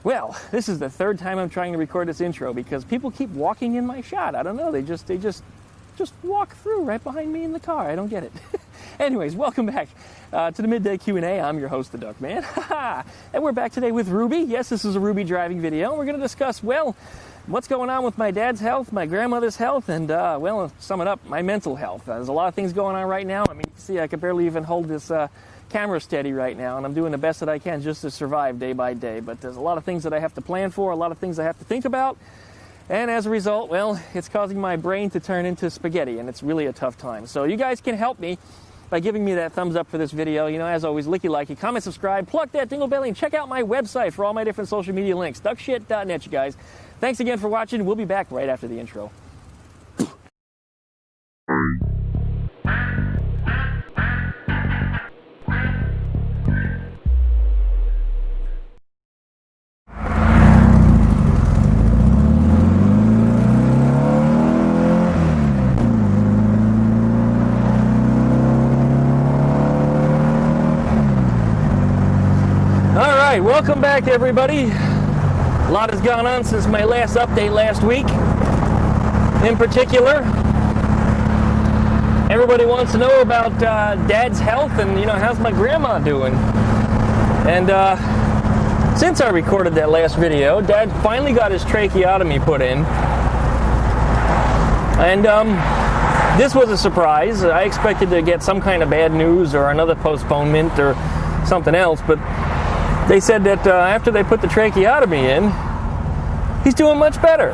Well, this is the third time I'm trying to record this intro because people keep walking in my shot. I don't know, they just walk through right behind me in the car. I don't get it. Anyways, welcome back to the Midday Q&A. I'm your host, the Duckman. And we're back today with Ruby. Yes, this is a Ruby driving video. We're going to discuss, well, what's going on with my dad's health, my grandmother's health, and, well, sum it up, my mental health. There's a lot of things going on right now. I mean, you see, I could barely even hold this camera steady right now, and I'm doing the best that I can just to survive day by day. But there's a lot of things that I have to plan for, a lot of things I have to think about. And as a result, well, it's causing my brain to turn into spaghetti, and it's really a tough time. So you guys can help me by giving me that thumbs up for this video. You know, as always, licky likey, comment, subscribe, pluck that dingle belly, and check out my website for all my different social media links, duckshit.net, you guys. Thanks again for watching. We'll be back right after the intro. Welcome back, everybody. A lot has gone on since my last update last week. In particular, everybody wants to know about Dad's health and, you know, how's my grandma doing? And since I recorded that last video, Dad finally got his tracheotomy put in. And this was a surprise. I expected to get some kind of bad news or another postponement or something else, but they said that after they put the tracheotomy in, he's doing much better.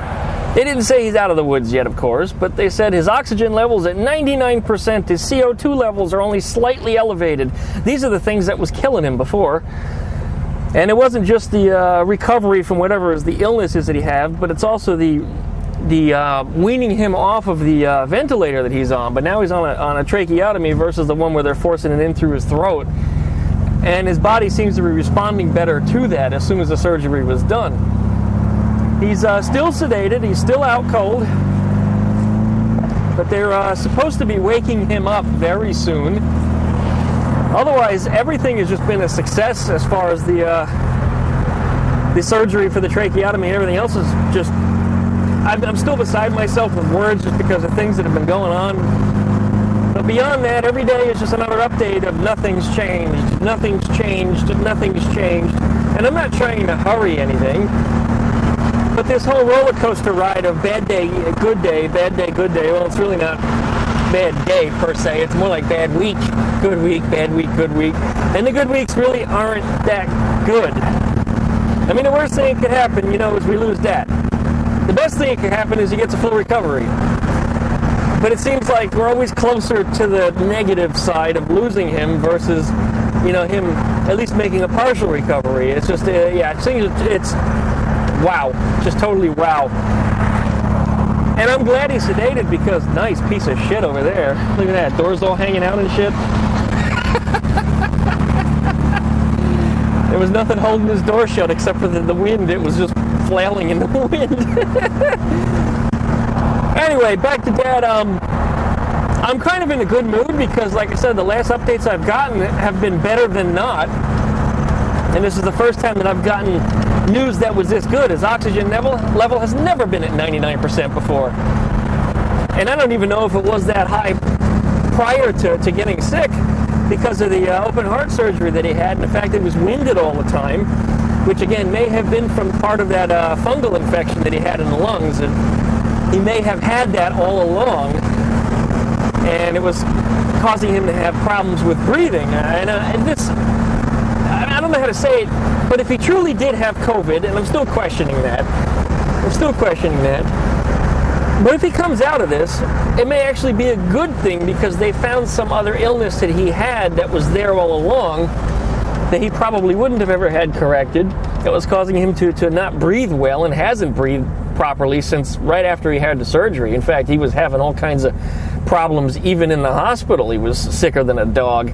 They didn't say he's out of the woods yet, of course, but they said his oxygen level's at 99%, his CO2 levels are only slightly elevated. These are the things that was killing him before. And it wasn't just the recovery from whatever is the illnesses that he had, but it's also the weaning him off of the ventilator that he's on. But now he's on a tracheotomy versus the one where they're forcing it in through his throat. And his body seems to be responding better to that as soon as the surgery was done. He's still sedated, he's still out cold, but they're supposed to be waking him up very soon. Otherwise, everything has just been a success as far as the surgery for the tracheotomy and everything else is just... I'm still beside myself with words just because of things that have been going on. But beyond that, every day is just another update of nothing's changed, nothing's changed, nothing's changed. And I'm not trying to hurry anything, but this whole roller coaster ride of bad day, good day, bad day, good day, well, it's really not bad day per se. It's more like bad week, good week, good week. And the good weeks really aren't that good. I mean, the worst thing that could happen, you know, is we lose Dad. The best thing that could happen is he gets a full recovery. But it seems like we're always closer to the negative side of losing him versus, you know, him at least making a partial recovery. It's just, yeah, it's wow, just totally wow. And I'm glad he's sedated because nice piece of shit over there. Look at that, doors all hanging out and shit. There was nothing holding his door shut except for the wind. It was just flailing in the wind. Anyway, back to Dad. I'm kind of in a good mood because, like I said, the last updates I've gotten have been better than not. And this is the first time that I've gotten news that was this good. His oxygen level has never been at 99% before. And I don't even know if it was that high prior to getting sick because of the open heart surgery that he had and the fact that he was winded all the time, which again may have been from part of that fungal infection that he had in the lungs. And he may have had that all along, and it was causing him to have problems with breathing. And this, I don't know how to say it, but if he truly did have COVID, and I'm still questioning that, but if he comes out of this, it may actually be a good thing because they found some other illness that he had that was there all along that he probably wouldn't have ever had corrected. It was causing him to not breathe well and hasn't breathed properly since right after he had the surgery. In fact, he was having all kinds of problems even in the hospital. He was sicker than a dog.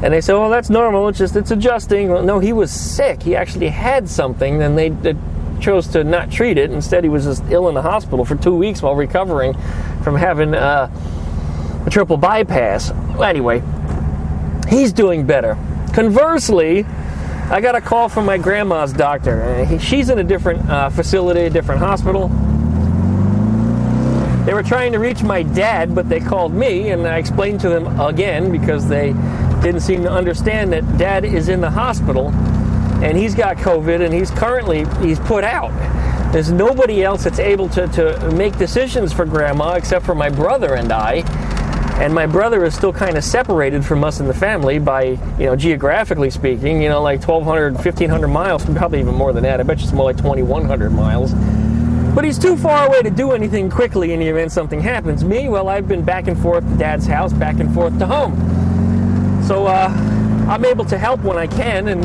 And they said, well, that's normal, it's adjusting. Well, no, he was sick. He actually had something, and they chose to not treat it. Instead, he was just ill in the hospital for 2 weeks while recovering from having a triple bypass. Well, anyway, he's doing better. Conversely, I got a call from my grandma's doctor. She's in a different facility, a different hospital. They were trying to reach my dad, but they called me, and I explained to them again because they didn't seem to understand that Dad is in the hospital, and he's got COVID, and he's put out. There's nobody else that's able to make decisions for Grandma except for my brother and I. And my brother is still kind of separated from us in the family by, geographically speaking, like 1,200, 1,500 miles, probably even more than that. I bet you it's more like 2,100 miles. But he's too far away to do anything quickly in the event something happens. Me, well, I've been back and forth to Dad's house, back and forth to home. So I'm able to help when I can and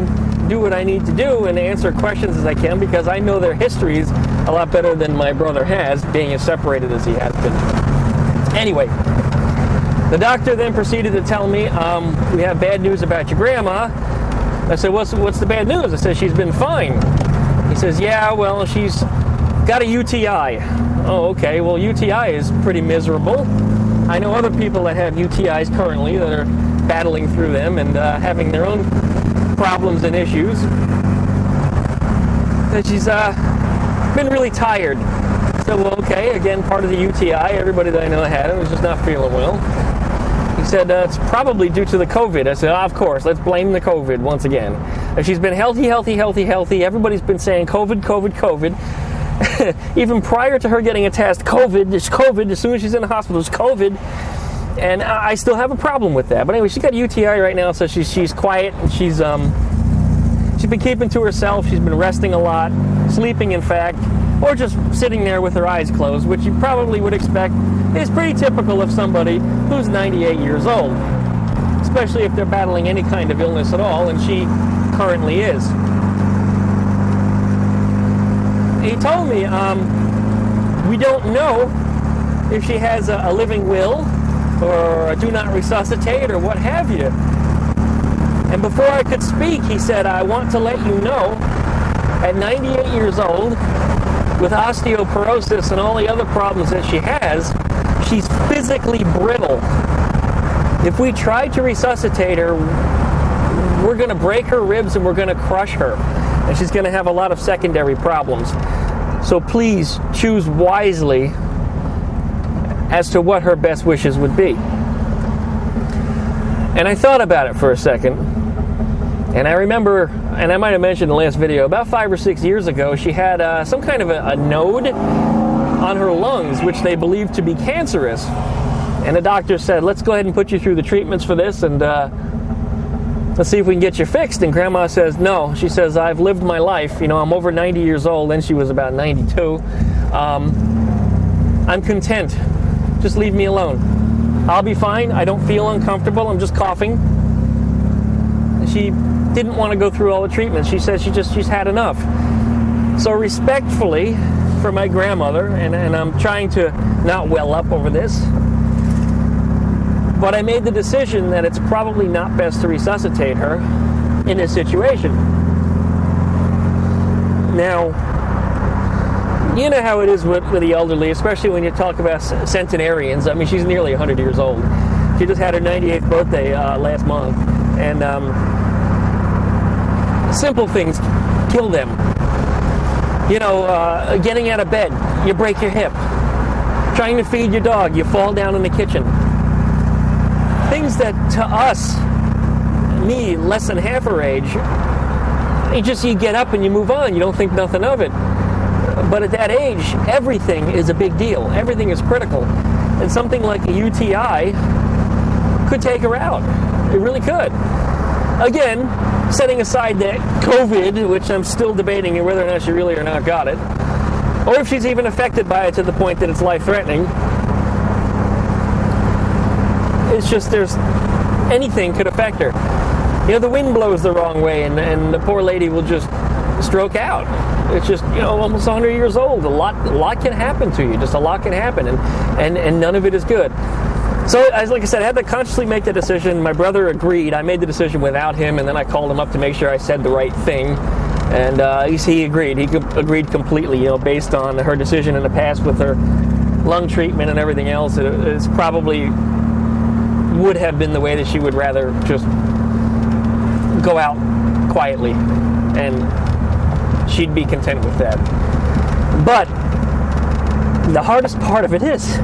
do what I need to do and answer questions as I can because I know their histories a lot better than my brother has, being as separated as he has been. Anyway, the doctor then proceeded to tell me, we have bad news about your grandma. I said, what's the bad news? I said, she's been fine. He says, yeah, well, she's got a UTI. Oh, okay, well, UTI is pretty miserable. I know other people that have UTIs currently that are battling through them and having their own problems and issues. And she's been really tired. So, well, okay, again, part of the UTI. Everybody that I know had it was just not feeling well. He said, it's probably due to the COVID. I said, of course, let's blame the COVID once again. And she's been healthy. Everybody's been saying COVID. Even prior to her getting a test, COVID. As soon as she's in the hospital, it's COVID. And I still have a problem with that. But anyway, she's got a UTI right now, so she's quiet. And she's been keeping to herself. She's been resting a lot, sleeping, in fact, or just sitting there with her eyes closed, which you probably would expect is pretty typical of somebody who's 98 years old, especially if they're battling any kind of illness at all, and she currently is. He told me we don't know if she has a living will or a do not resuscitate or what have you. And before I could speak, he said, I want to let you know, at 98 years old, with osteoporosis and all the other problems that she has, she's physically brittle. If we try to resuscitate her, we're going to break her ribs and we're going to crush her. And she's going to have a lot of secondary problems. So please choose wisely as to what her best wishes would be. And I thought about it for a second. And I remember, and I might have mentioned in the last video, about 5 or 6 years ago, she had some kind of a node on her lungs, which they believed to be cancerous. And the doctor said, let's go ahead and put you through the treatments for this, and let's see if we can get you fixed. And Grandma says, no. She says, I've lived my life. I'm over 90 years old. Then she was about 92. I'm content. Just leave me alone. I'll be fine. I don't feel uncomfortable. I'm just coughing. She didn't want to go through all the treatments. She says she's had enough. So respectfully for my grandmother, and I'm trying to not well up over this, but I made the decision that it's probably not best to resuscitate her in this situation. Now, you know how it is with the elderly, especially when you talk about centenarians. I mean, she's nearly 100 years old. She just had her 98th birthday last month. And simple things kill them. Getting out of bed, you break your hip. Trying to feed your dog, you fall down in the kitchen. Things that to us, me, less than half her age, you get up and you move on. You don't think nothing of it. But at that age, everything is a big deal. Everything is critical. And something like a UTI could take her out. It really could. Again, setting aside that COVID, which I'm still debating whether or not she really or not got it, or if she's even affected by it to the point that it's life-threatening. It's just anything could affect her. The wind blows the wrong way and the poor lady will just stroke out. It's just, almost 100 years old. A lot can happen to you. Just a lot can happen, and none of it is good. So, like I said, I had to consciously make the decision. My brother agreed. I made the decision without him, and then I called him up to make sure I said the right thing. And he agreed. He agreed completely, based on her decision in the past with her lung treatment and everything else. It's probably would have been the way that she would rather just go out quietly, and she'd be content with that. But the hardest part of it is,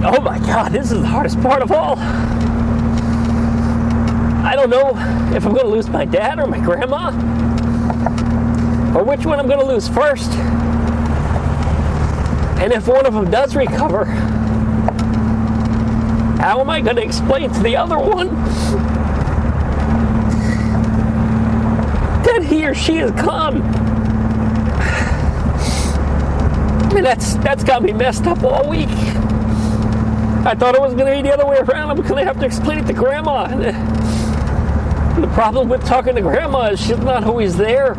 oh my God, this is the hardest part of all. I don't know if I'm going to lose my dad or my grandma, or which one I'm going to lose first. And if one of them does recover, how am I going to explain to the other one that he or she is gone? I mean, that's got me messed up all week. I thought it was going to be the other way around. I'm going to have to explain it to Grandma. The problem with talking to Grandma is she's not always there.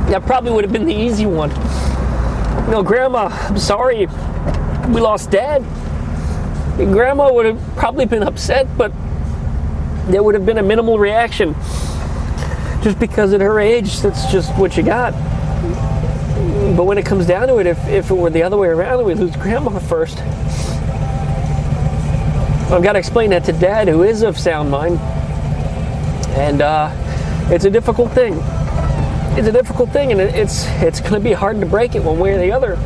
That probably would have been the easy one. Grandma, I'm sorry, we lost Dad. And Grandma would have probably been upset, but there would have been a minimal reaction. Just because at her age, that's just what you got. But when it comes down to it, if it were the other way around, we'd lose Grandma first. I've got to explain that to Dad, who is of sound mind. And it's a difficult thing. It's a difficult thing, and it's going to be hard to break it one way or the other.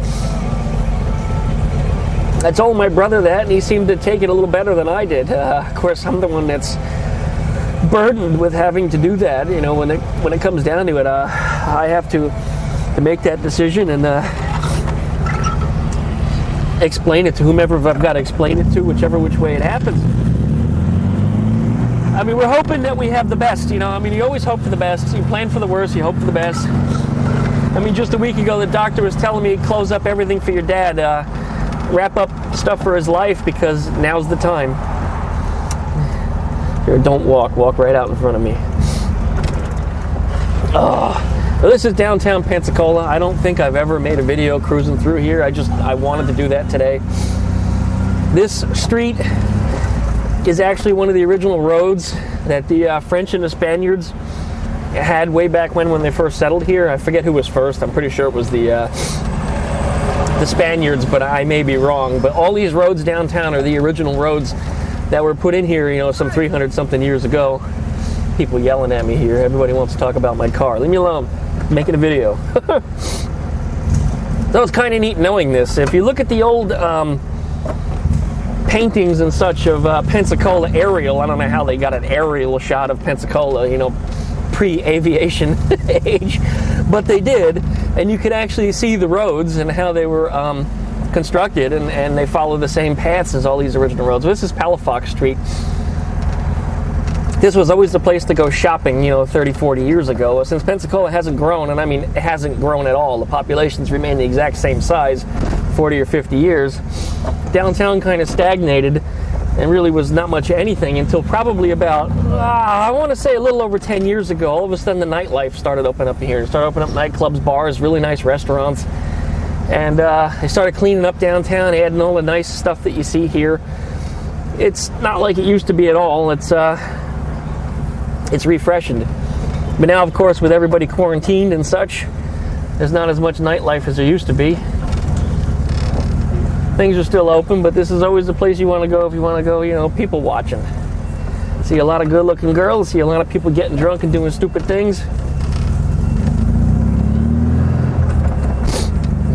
I told my brother that, and he seemed to take it a little better than I did. Of course, I'm the one that's burdened with having to do that. When it comes down to it, I have to make that decision and explain it to whomever I've got to explain it to, which way it happens. I mean, we're hoping that we have the best, you always hope for the best. You plan for the worst, you hope for the best. I mean, just a week ago, the doctor was telling me, close up everything for your dad, wrap up stuff for his life, because now's the time. Here, don't walk right out in front of me. Oh, well, this is downtown Pensacola. I don't think I've ever made a video cruising through here. I wanted to do that today. This street is actually one of the original roads that the French and the Spaniards had way back when they first settled here. I forget who was first. I'm pretty sure it was the Spaniards, but I may be wrong. But all these roads downtown are the original roads that were put in here, some 300-something years ago. People yelling at me here. Everybody wants to talk about my car. Leave me alone. I'm making a video. So it's kind of neat knowing this. If you look at the old paintings and such of Pensacola aerial. I don't know how they got an aerial shot of Pensacola, pre-aviation age, but they did, and you could actually see the roads and how they were constructed, and they follow the same paths as all these original roads. This is Palafox Street. This was always the place to go shopping, 30, 40 years ago. Since Pensacola hasn't grown, and I mean, it hasn't grown at all. The population's remained the exact same size 40 or 50 years. Downtown kind of stagnated and really was not much anything until probably about, I want to say a little over 10 years ago. All of a sudden, the nightlife started opening up here. It started opening up nightclubs, bars, really nice restaurants. And they started cleaning up downtown, adding all the nice stuff that you see here. It's not like it used to be at all. It's refreshing. But now, of course, with everybody quarantined and such, there's not as much nightlife as there used to be. Things are still open, but this is always the place you want to go if you want to go, people watching. See a lot of good-looking girls, see a lot of people getting drunk and doing stupid things.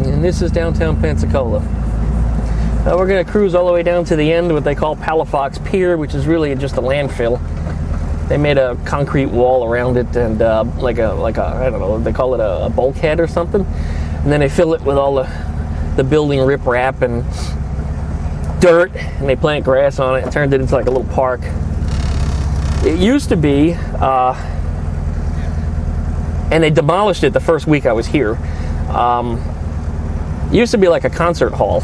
And this is downtown Pensacola. Now we're going to cruise all the way down to the end, what they call Palafox Pier, which is really just a landfill. They made a concrete wall around it and like a I don't know, they call it a bulkhead or something. And then they fill it with all the building riprap and dirt, and they plant grass on it and turned it into like a little park. It used to be, and they demolished it the first week I was here. It used to be like a concert hall.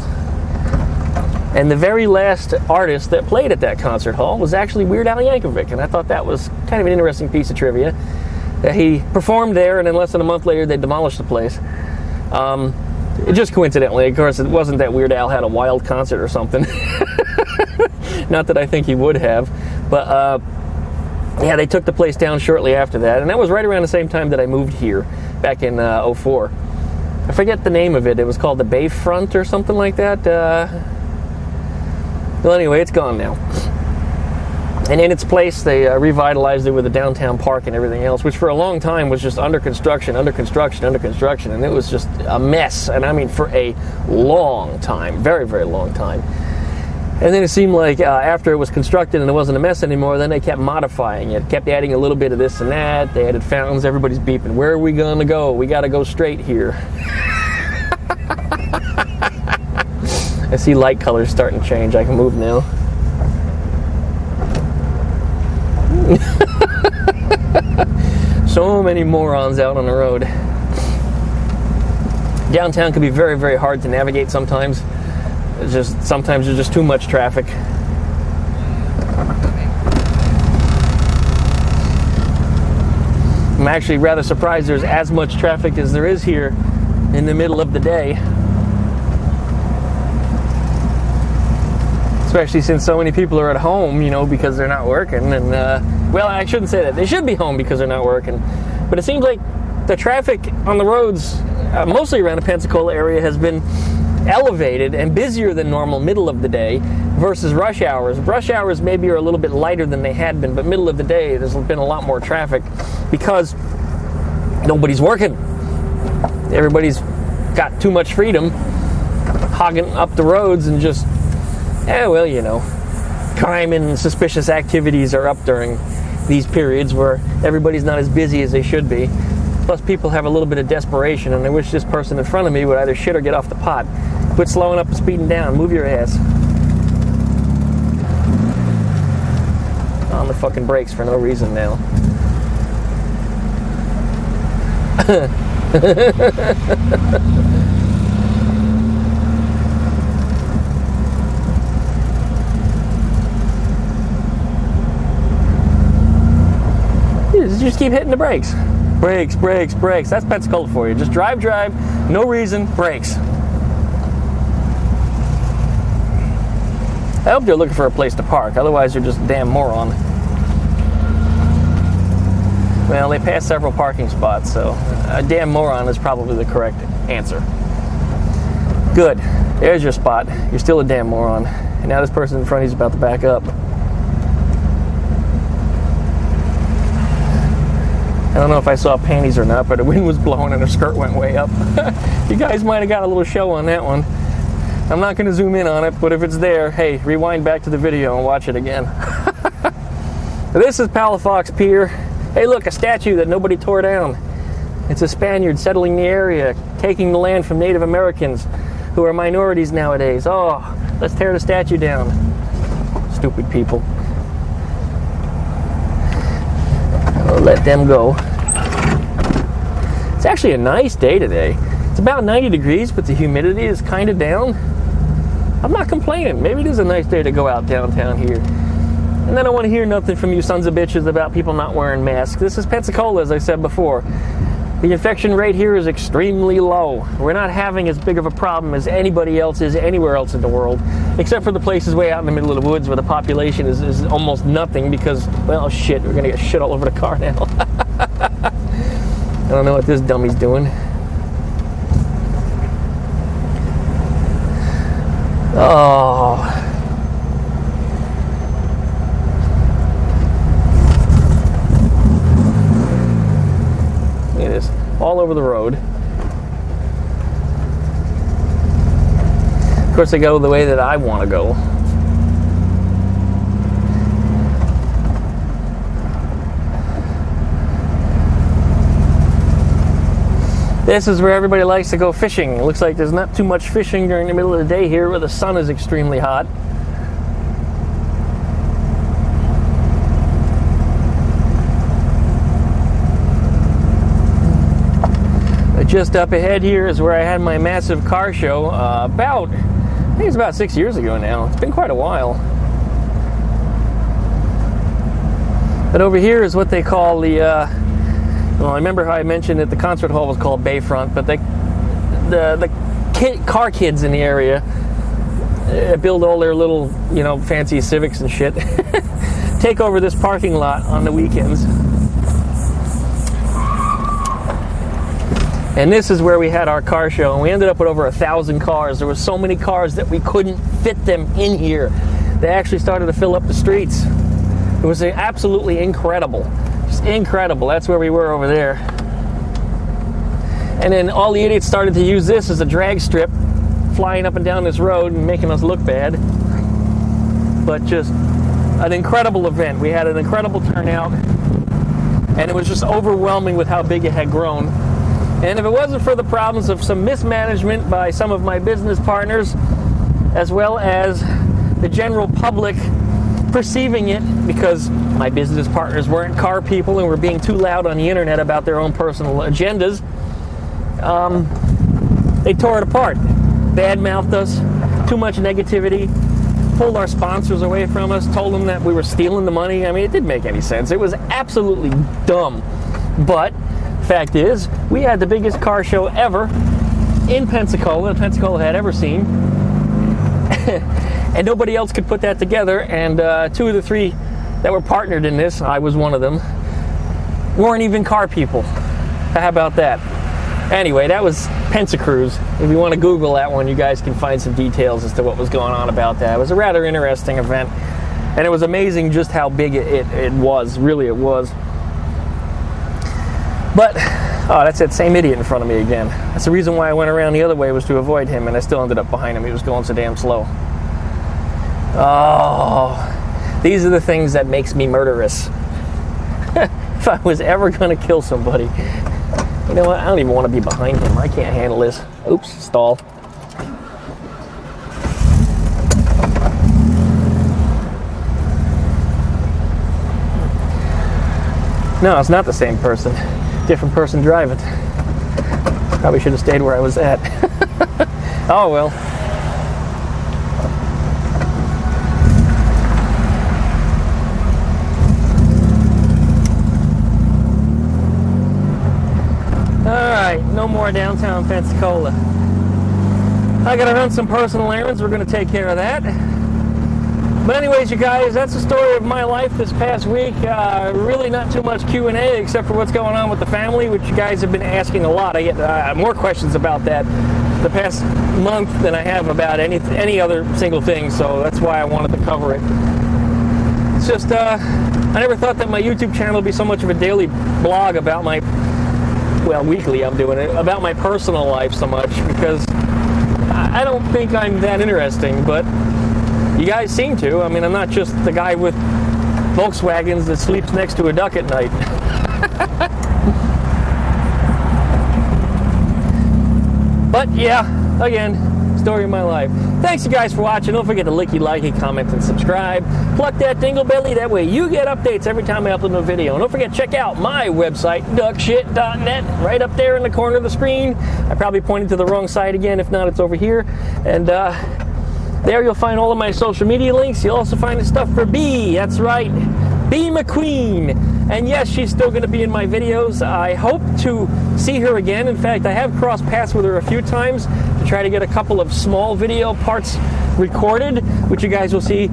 And the very last artist that played at that concert hall was actually Weird Al Yankovic, and I thought that was kind of an interesting piece of trivia. He performed there, and then less than a month later, they demolished the place. Just coincidentally, of course, it wasn't that Weird Al had a wild concert or something. Not that I think he would have, but yeah, they took the place down shortly after that, and that was right around the same time that I moved here, back in 04. I forget the name of it. It was called the Bayfront or something like that. Well, anyway, it's gone now. And in its place, they revitalized it with a downtown park and everything else, which for a long time was just under construction, and it was just a mess. And I mean, for a long time, very, very long time. And then it seemed like after it was constructed and it wasn't a mess anymore, then they kept modifying it, kept adding a little bit of this and that. They added fountains. Everybody's beeping. Where are we going to go? We got to go straight here. I see light colors starting to change. I can move now. So many morons out on the road. Downtown can be very, very hard to navigate sometimes. Sometimes there's just too much traffic. I'm actually rather surprised there's as much traffic as there is here in the middle of the day. Especially since so many people are at home, because they're not working. And, well, I shouldn't say that. They should be home because they're not working. But it seems like the traffic on the roads, mostly around the Pensacola area, has been elevated and busier than normal middle of the day versus rush hours. Rush hours maybe are a little bit lighter than they had been, but middle of the day there's been a lot more traffic because nobody's working. Everybody's got too much freedom hogging up the roads and just, crime and suspicious activities are up during these periods where everybody's not as busy as they should be. Plus, people have a little bit of desperation, and I wish this person in front of me would either shit or get off the pot. Quit slowing up and speeding down. Move your ass. On the fucking brakes for no reason now. You just keep hitting the brakes. Brakes, brakes, brakes. That's Pensacola for you. Just drive, no reason, brakes. I hope they're looking for a place to park. Otherwise, they're just a damn moron. Well, they passed several parking spots, so a damn moron is probably the correct answer. Good. There's your spot. You're still a damn moron. And now this person in front of you is about to back up. I don't know if I saw panties or not, but the wind was blowing and her skirt went way up. You guys might have got a little show on that one. I'm not going to zoom in on it, but if it's there, hey, rewind back to the video and watch it again. This is Palafox Pier. Hey, look, a statue that nobody tore down. It's a Spaniard settling the area, taking the land from Native Americans, who are minorities nowadays. Oh, let's tear the statue down. Stupid people. I'll let them go. It's actually a nice day today. It's about 90 degrees, but the humidity is kind of down. I'm not complaining. Maybe it is a nice day to go out downtown here. And then I want to hear nothing from you sons of bitches about people not wearing masks. This is Pensacola, as I said before. The infection rate here is extremely low. We're not having as big of a problem as anybody else is anywhere else in the world, except for the places way out in the middle of the woods where the population is almost nothing because, well, shit, we're going to get shit all over the car now. I don't know what this dummy's doing. Oh. Look at this. All over the road. Of course, I go the way that I want to go. This is where everybody likes to go fishing. It looks like there's not too much fishing during the middle of the day here where the sun is extremely hot. Just up ahead here is where I had my massive car show I think it's about 6 years ago now. It's been quite a while. But over here is what they call the, well, I remember how I mentioned that the concert hall was called Bayfront, but the car kids in the area build all their little, fancy Civics and shit. Take over this parking lot on the weekends. And this is where we had our car show, and we ended up with over 1,000 cars. There were so many cars that we couldn't fit them in here. They actually started to fill up the streets. It was absolutely incredible. Just incredible. That's where we were over there. And then all the idiots started to use this as a drag strip, flying up and down this road and making us look bad. But just an incredible event. We had an incredible turnout, and it was just overwhelming with how big it had grown. And if it wasn't for the problems of some mismanagement by some of my business partners, as well as the general public perceiving it, because my business partners weren't car people and were being too loud on the internet about their own personal agendas, they tore it apart. Bad-mouthed us, too much negativity, pulled our sponsors away from us, told them that we were stealing the money. I mean, it didn't make any sense. It was absolutely dumb. But fact is, we had the biggest car show ever in Pensacola had ever seen. And nobody else could put that together. And 2 of the 3 that were partnered in this, I was one of them, weren't even car people. How about that? Anyway, that was Pensacruise. If you want to Google that one, you guys can find some details as to what was going on about that. It was a rather interesting event, and it was amazing just how big it was. Really, it was. But, oh, that's that same idiot in front of me again. That's the reason why I went around the other way, was to avoid him, and I still ended up behind him. He was going so damn slow. Oh, these are the things that makes me murderous. If I was ever going to kill somebody, you know what? I don't even want to be behind him. I can't handle this. Oops, stall. No, it's not the same person. Different person driving. Probably should have stayed where I was at. Oh well. Alright, no more downtown Pensacola. I gotta run some personal errands. We're gonna take care of that. But anyways, you guys, that's the story of my life this past week. Really not too much Q&A except for what's going on with the family, which you guys have been asking a lot. I get more questions about that the past month than I have about any other single thing, so that's why I wanted to cover it. It's just, I never thought that my YouTube channel would be so much of a daily blog about my, well, weekly I'm doing it, about my personal life so much, because I don't think I'm that interesting, but you guys seem to. I mean, I'm not just the guy with Volkswagens that sleeps next to a duck at night. But yeah, again, story of my life. Thanks you guys for watching. Don't forget to like, comment, and subscribe. Pluck that dingle belly, that way you get updates every time I upload a video. And don't forget to check out my website, duckshit.net, right up there in the corner of the screen. I probably pointed to the wrong side again. If not, it's over here. And there you'll find all of my social media links. You'll also find the stuff for B. That's right, B McQueen. And yes, she's still going to be in my videos. I hope to see her again. In fact, I have crossed paths with her a few times to try to get a couple of small video parts recorded, which you guys will see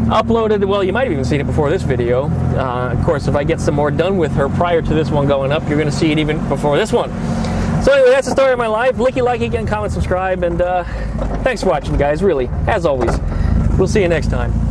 uploaded. Well, you might have even seen it before this video. Of course, if I get some more done with her prior to this one going up, you're going to see it even before this one. So anyway, that's the story of my life. Like again, comment, subscribe, and thanks for watching, guys, really, as always. We'll see you next time.